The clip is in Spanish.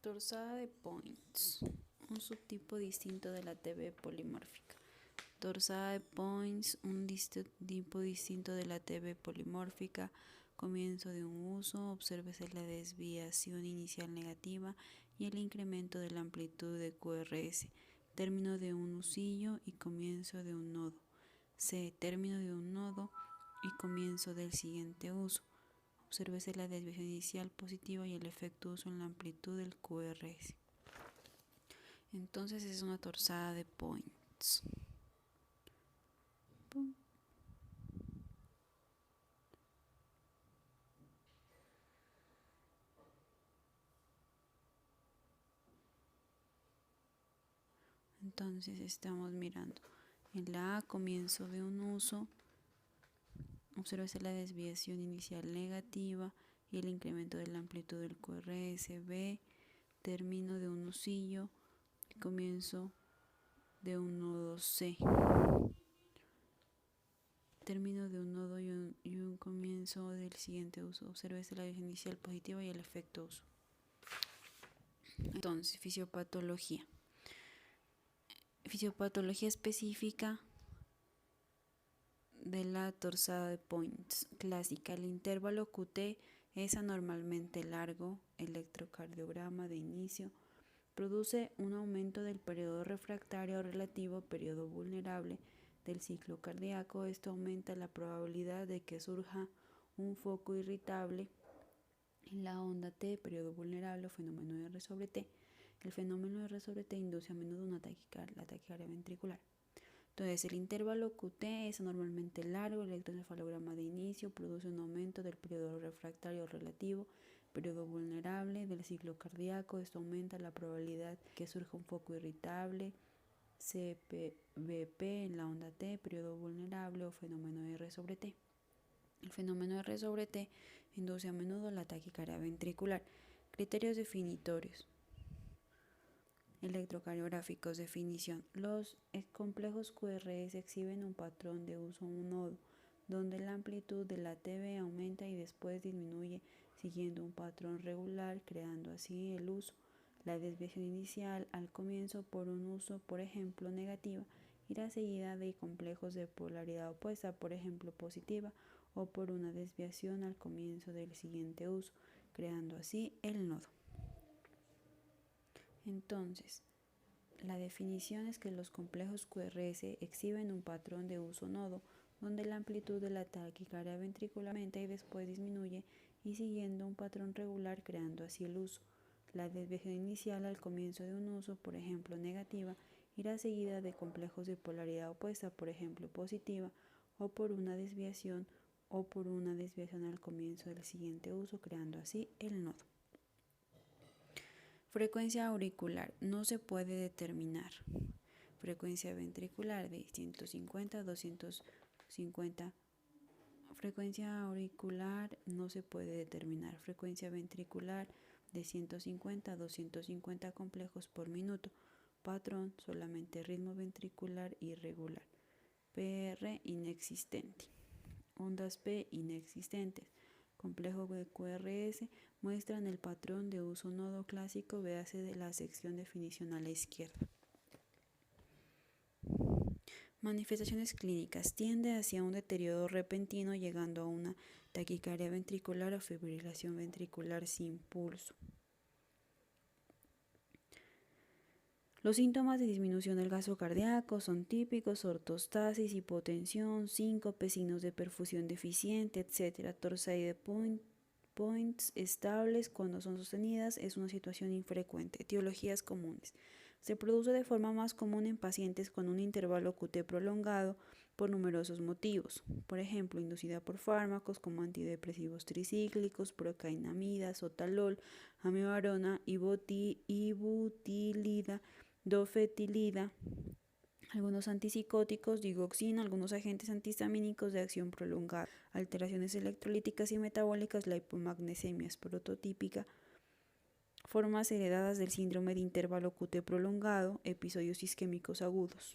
Torsada de Points, un subtipo distinto de la TV polimórfica. Torsada de Points, un tipo distinto de la TV polimórfica. Comienzo de un uso, obsérvese la desviación inicial negativa y el incremento de la amplitud de QRS. Término de un usillo y comienzo de un nodo. C. Término de un nodo y comienzo del siguiente uso. Obsérvese la desviación inicial positiva y el efecto uso en la amplitud del QRS. Entonces es una torsada de Points. Entonces estamos mirando en la A, comienzo de un uso, obsérvese la desviación inicial negativa y el incremento de la amplitud del QRS. B, término de un usillo, comienzo de un nodo. C, término de un nodo y un comienzo del siguiente uso. Obsérvese la desviación inicial positiva y el efecto uso. Entonces, fisiopatología. Fisiopatología específica de la torsada de Points clásica. El intervalo QT es anormalmente largo. Electrocardiograma de inicio. Produce un aumento del periodo refractario relativo, periodo vulnerable del ciclo cardíaco. Esto aumenta la probabilidad de que surja un foco irritable en la onda T, periodo vulnerable o fenómeno de R sobre T. El fenómeno de R sobre T induce a menudo la taquicardia ventricular. Entonces, el intervalo QT es anormalmente largo. El electroencefalograma de inicio produce un aumento del periodo refractario relativo, periodo vulnerable del ciclo cardíaco. Esto aumenta la probabilidad que surja un foco irritable, CVP en la onda T, periodo vulnerable o fenómeno de R sobre T. El fenómeno de R sobre T induce a menudo la taquicardia ventricular. Criterios definitorios. Electrocardiográficos. Definición. Los complejos QRS exhiben un patrón de uso un nodo, donde la amplitud de la TV aumenta y después disminuye siguiendo un patrón regular, creando así el uso. La desviación inicial al comienzo por un uso, por ejemplo, negativa, irá seguida de complejos de polaridad opuesta, por ejemplo, positiva, o por una desviación al comienzo del siguiente uso, creando así el nodo. Entonces, la definición es que los complejos QRS exhiben un patrón de uso nodo, donde la amplitud de la taquicardia ventricular aumenta y después disminuye, y siguiendo un patrón regular, creando así el uso. La desviación inicial al comienzo de un uso, por ejemplo negativa, irá seguida de complejos de polaridad opuesta, por ejemplo positiva, o por una desviación al comienzo del siguiente uso, creando así el nodo. Frecuencia auricular no se puede determinar. Frecuencia ventricular de 150 a 250. Frecuencia auricular no se puede determinar. Frecuencia ventricular de 150 a 250 complejos por minuto. Patrón solamente ritmo ventricular irregular. PR inexistente. Ondas P inexistentes. Complejo de QRS muestran el patrón de uso nodo clásico, véase de la sección definición a la izquierda. Manifestaciones clínicas. Tiende hacia un deterioro repentino, llegando a una taquicardia ventricular o fibrilación ventricular sin pulso. Los síntomas de disminución del gasto cardíaco son típicos: ortostasis, hipotensión, síncope, signos de perfusión deficiente, etc. Torsada de Points estables cuando son sostenidas es una situación infrecuente. Etiologías comunes. Se produce de forma más común en pacientes con un intervalo QT prolongado por numerosos motivos. Por ejemplo, inducida por fármacos como antidepresivos tricíclicos, procainamida, sotalol, amibarona, ibutilida, dofetilida, algunos antipsicóticos, digoxina, algunos agentes antihistamínicos de acción prolongada, alteraciones electrolíticas y metabólicas. La hipomagnesemia es prototípica. Formas heredadas del síndrome de intervalo QT prolongado, episodios isquémicos agudos.